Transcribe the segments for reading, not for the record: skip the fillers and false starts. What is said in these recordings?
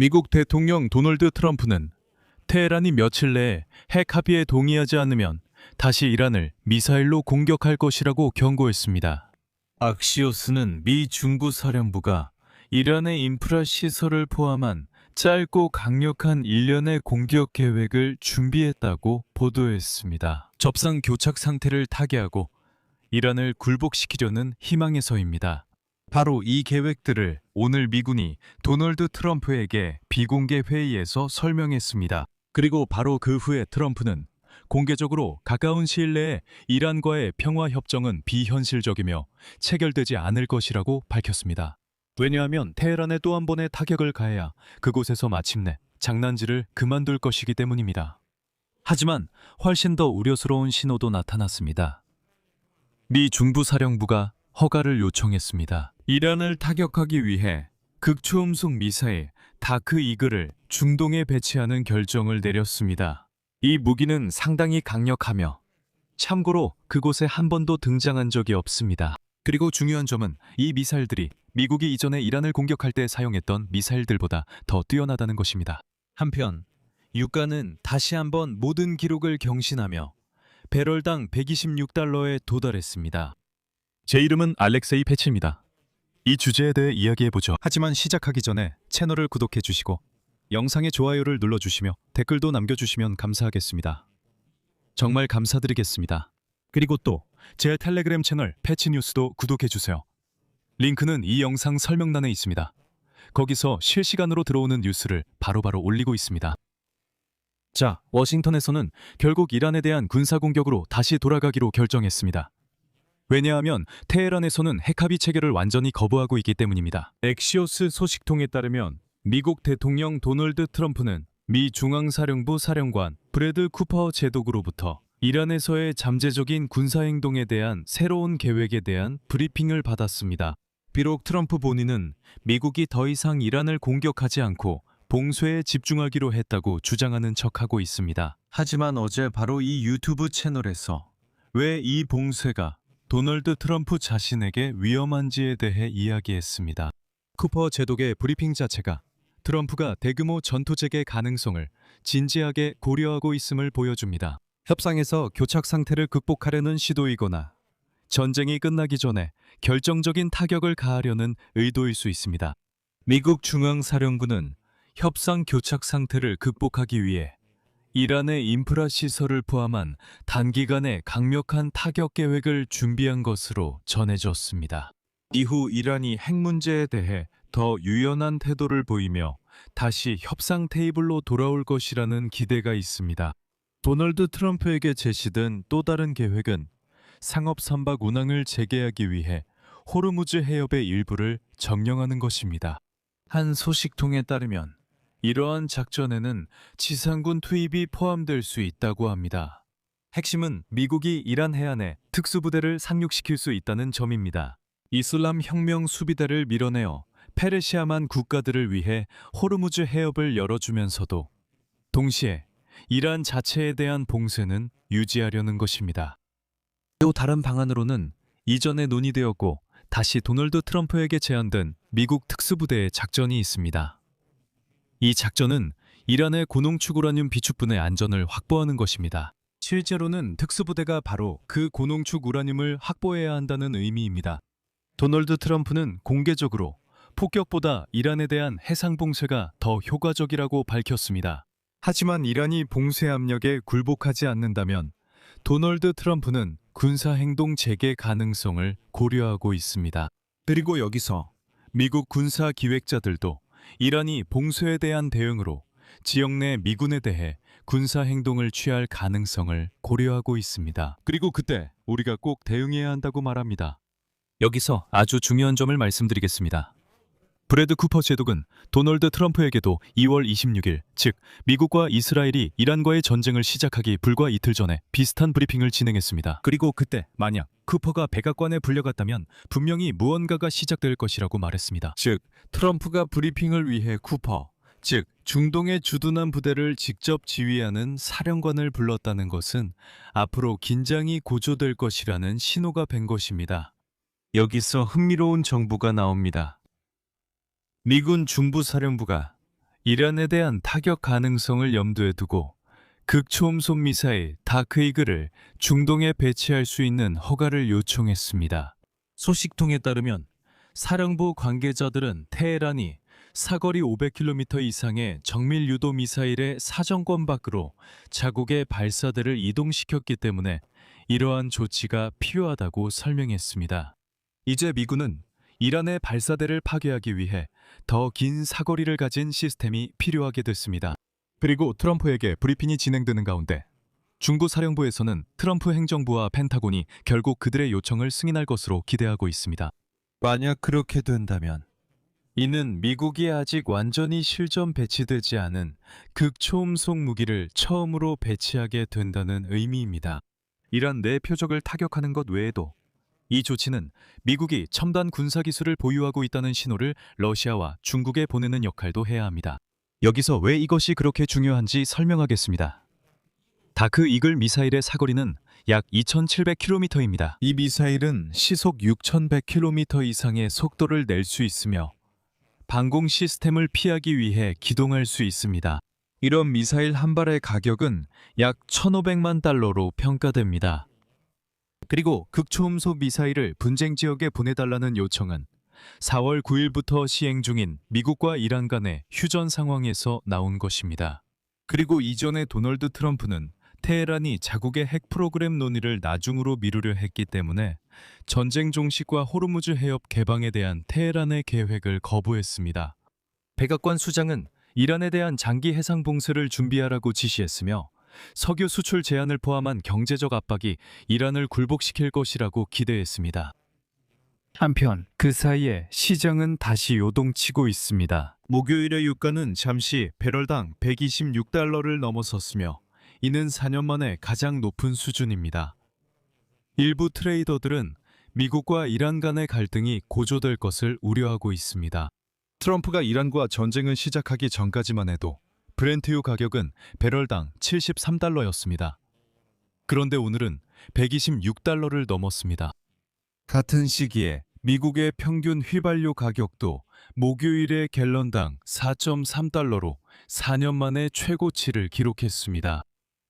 미국 대통령 도널드 트럼프는 테헤란이 며칠 내에 핵 합의에 동의하지 않으면 다시 이란을 미사일로 공격할 것이라고 경고했습니다. 악시오스는 미 중부사령부가 이란의 인프라 시설을 포함한 짧고 강력한 일련의 공격 계획을 준비했다고 보도했습니다. 접상 교착 상태를 타개하고 이란을 굴복시키려는 희망에서입니다. 바로 이 계획들을 오늘 미군이 도널드 트럼프에게 비공개 회의에서 설명했습니다. 그리고 바로 그 후에 트럼프는 공개적으로 가까운 시일 내에 이란과의 평화협정은 비현실적이며 체결되지 않을 것이라고 밝혔습니다. 왜냐하면 테헤란에 또 한 번의 타격을 가해야 그곳에서 마침내 장난질을 그만둘 것이기 때문입니다. 하지만 훨씬 더 우려스러운 신호도 나타났습니다. 미 중부사령부가 허가를 요청했습니다. 이란을 타격하기 위해 극초음속 미사일 다크 이글을 중동에 배치하는 결정을 내렸습니다. 이 무기는 상당히 강력하며 참고로 그곳에 한 번도 등장한 적이 없습니다. 그리고 중요한 점은 이 미사일들이 미국이 이전에 이란을 공격할 때 사용했던 미사일들보다 더 뛰어나다는 것입니다. 한편 유가는 다시 한번 모든 기록을 경신하며 배럴당 126달러에 도달했습니다. 제 이름은 알렉세이 패치입니다. 이 주제에 대해 이야기해보죠. 하지만 시작하기 전에 채널을 구독해 주시고 영상의 좋아요를 눌러주시며 댓글도 남겨주시면 감사하겠습니다. 정말 감사드리겠습니다. 그리고 또 제 텔레그램 채널 패치뉴스도 구독해주세요. 링크는 이 영상 설명란에 있습니다. 거기서 실시간으로 들어오는 뉴스를 바로바로 올리고 있습니다. 자, 워싱턴에서는 결국 이란에 대한 군사공격으로 다시 돌아가기로 결정했습니다. 왜냐하면 테헤란에서는 핵합의 체결을 완전히 거부하고 있기 때문입니다. 엑시오스 소식통에 따르면 미국 대통령 도널드 트럼프는 미 중앙사령부 사령관 브래드 쿠퍼 제독으로부터 이란에서의 잠재적인 군사행동에 대한 새로운 계획에 대한 브리핑을 받았습니다. 비록 트럼프 본인은 미국이 더 이상 이란을 공격하지 않고 봉쇄에 집중하기로 했다고 주장하는 척하고 있습니다. 하지만 어제 바로 이 유튜브 채널에서 왜 이 봉쇄가 도널드 트럼프 자신에게 위험한지에 대해 이야기했습니다. 쿠퍼 제독의 브리핑 자체가 트럼프가 대규모 전투재개 가능성을 진지하게 고려하고 있음을 보여줍니다. 협상에서 교착 상태를 극복하려는 시도이거나 전쟁이 끝나기 전에 결정적인 타격을 가하려는 의도일 수 있습니다. 미국 중앙사령부는 협상 교착 상태를 극복하기 위해 이란의 인프라 시설을 포함한 단기간의 강력한 타격 계획을 준비한 것으로 전해졌습니다. 이후 이란이 핵 문제에 대해 더 유연한 태도를 보이며 다시 협상 테이블로 돌아올 것이라는 기대가 있습니다. 도널드 트럼프에게 제시된 또 다른 계획은 상업 선박 운항을 재개하기 위해 호르무즈 해협의 일부를 점령하는 것입니다. 한 소식통에 따르면 이러한 작전에는 지상군 투입이 포함될 수 있다고 합니다. 핵심은 미국이 이란 해안에 특수부대를 상륙시킬 수 있다는 점입니다. 이슬람 혁명 수비대를 밀어내어 페르시아만 국가들을 위해 호르무즈 해협을 열어주면서도 동시에 이란 자체에 대한 봉쇄는 유지하려는 것입니다. 또 다른 방안으로는 이전에 논의되었고 다시 도널드 트럼프에게 제안된 미국 특수부대의 작전이 있습니다. 이 작전은 이란의 고농축 우라늄 비축분의 안전을 확보하는 것입니다. 실제로는 특수부대가 바로 그 고농축 우라늄을 확보해야 한다는 의미입니다. 도널드 트럼프는 공개적으로 폭격보다 이란에 대한 해상 봉쇄가 더 효과적이라고 밝혔습니다. 하지만 이란이 봉쇄 압력에 굴복하지 않는다면 도널드 트럼프는 군사행동 재개 가능성을 고려하고 있습니다. 그리고 여기서 미국 군사기획자들도 이란이 봉쇄에 대한 대응으로 지역 내 미군에 대해 군사행동을 취할 가능성을 고려하고 있습니다. 그리고 그때 우리가 꼭 대응해야 한다고 말합니다. 여기서 아주 중요한 점을 말씀드리겠습니다. 브래드 쿠퍼 제독은 도널드 트럼프에게도 2월 26일, 즉 미국과 이스라엘이 이란과의 전쟁을 시작하기 불과 이틀 전에 비슷한 브리핑을 진행했습니다. 그리고 그때 만약 쿠퍼가 백악관에 불려갔다면 분명히 무언가가 시작될 것이라고 말했습니다. 즉 트럼프가 브리핑을 위해 쿠퍼, 즉 중동의 주둔한 부대를 직접 지휘하는 사령관을 불렀다는 것은 앞으로 긴장이 고조될 것이라는 신호가 된 것입니다. 여기서 흥미로운 정보가 나옵니다. 미군 중부사령부가 이란에 대한 타격 가능성을 염두에 두고 극초음속 미사일 다크이글을 중동에 배치할 수 있는 허가를 요청했습니다. 소식통에 따르면 사령부 관계자들은 테헤란이 사거리 500km 이상의 정밀 유도 미사일의 사정권 밖으로 자국의 발사대를 이동시켰기 때문에 이러한 조치가 필요하다고 설명했습니다. 이제 미군은 이란의 발사대를 파괴하기 위해 더 긴 사거리를 가진 시스템이 필요하게 됐습니다. 그리고 트럼프에게 브리핑이 진행되는 가운데 중부 사령부에서는 트럼프 행정부와 펜타곤이 결국 그들의 요청을 승인할 것으로 기대하고 있습니다. 만약 그렇게 된다면 이는 미국이 아직 완전히 실전 배치되지 않은 극초음속 무기를 처음으로 배치하게 된다는 의미입니다. 이란 내 표적을 타격하는 것 외에도 이 조치는 미국이 첨단 군사기술을 보유하고 있다는 신호를 러시아와 중국에 보내는 역할도 해야 합니다. 여기서 왜 이것이 그렇게 중요한지 설명하겠습니다. 다크 이글 미사일의 사거리는 약 2,700km입니다. 이 미사일은 시속 6,100km 이상의 속도를 낼 수 있으며 방공 시스템을 피하기 위해 기동할 수 있습니다. 이런 미사일 한 발의 가격은 약 1,500만 달러로 평가됩니다. 그리고 극초음속 미사일을 분쟁 지역에 보내달라는 요청은 4월 9일부터 시행 중인 미국과 이란 간의 휴전 상황에서 나온 것입니다. 그리고 이전에 도널드 트럼프는 테헤란이 자국의 핵 프로그램 논의를 나중으로 미루려 했기 때문에 전쟁 종식과 호르무즈 해협 개방에 대한 테헤란의 계획을 거부했습니다. 백악관 수장은 이란에 대한 장기 해상 봉쇄를 준비하라고 지시했으며 석유 수출 제한을 포함한 경제적 압박이 이란을 굴복시킬 것이라고 기대했습니다. 한편 그 사이에 시장은 다시 요동치고 있습니다. 목요일의 유가는 잠시 배럴당 126달러를 넘어섰으며 이는 4년 만에 가장 높은 수준입니다. 일부 트레이더들은 미국과 이란 간의 갈등이 고조될 것을 우려하고 있습니다. 트럼프가 이란과 전쟁을 시작하기 전까지만 해도 브렌트유 가격은 배럴당 73달러였습니다. 그런데 오늘은 126달러를 넘었습니다. 같은 시기에 미국의 평균 휘발유 가격도 목요일에 갤런당 4.3달러로 4년 만에 최고치를 기록했습니다.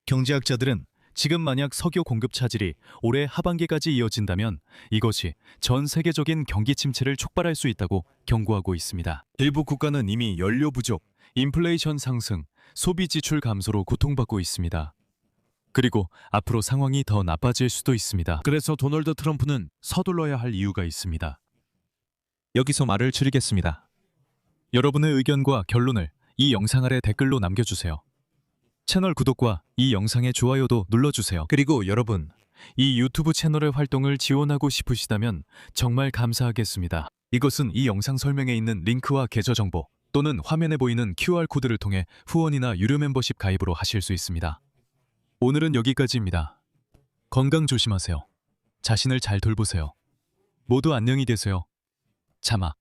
경제학자들은 지금 만약 석유 공급 차질이 올해 하반기까지 이어진다면 이것이 전 세계적인 경기 침체를 촉발할 수 있다고 경고하고 있습니다. 일부 국가는 이미 연료 부족, 인플레이션 상승, 소비 지출 감소로 고통받고 있습니다. 그리고 앞으로 상황이 더 나빠질 수도 있습니다. 그래서 도널드 트럼프는 서둘러야 할 이유가 있습니다. 여기서 말을 줄이겠습니다. 여러분의 의견과 결론을 이 영상 아래 댓글로 남겨주세요. 채널 구독과 이 영상의 좋아요도 눌러주세요. 그리고 여러분, 이 유튜브 채널의 활동을 지원하고 싶으시다면 정말 감사하겠습니다. 이것은 이 영상 설명에 있는 링크와 계좌 정보 또는 화면에 보이는 QR코드를 통해 후원이나 유료 멤버십 가입으로 하실 수 있습니다. 오늘은 여기까지입니다. 건강 조심하세요. 자신을 잘 돌보세요. 모두 안녕히 계세요. 자마.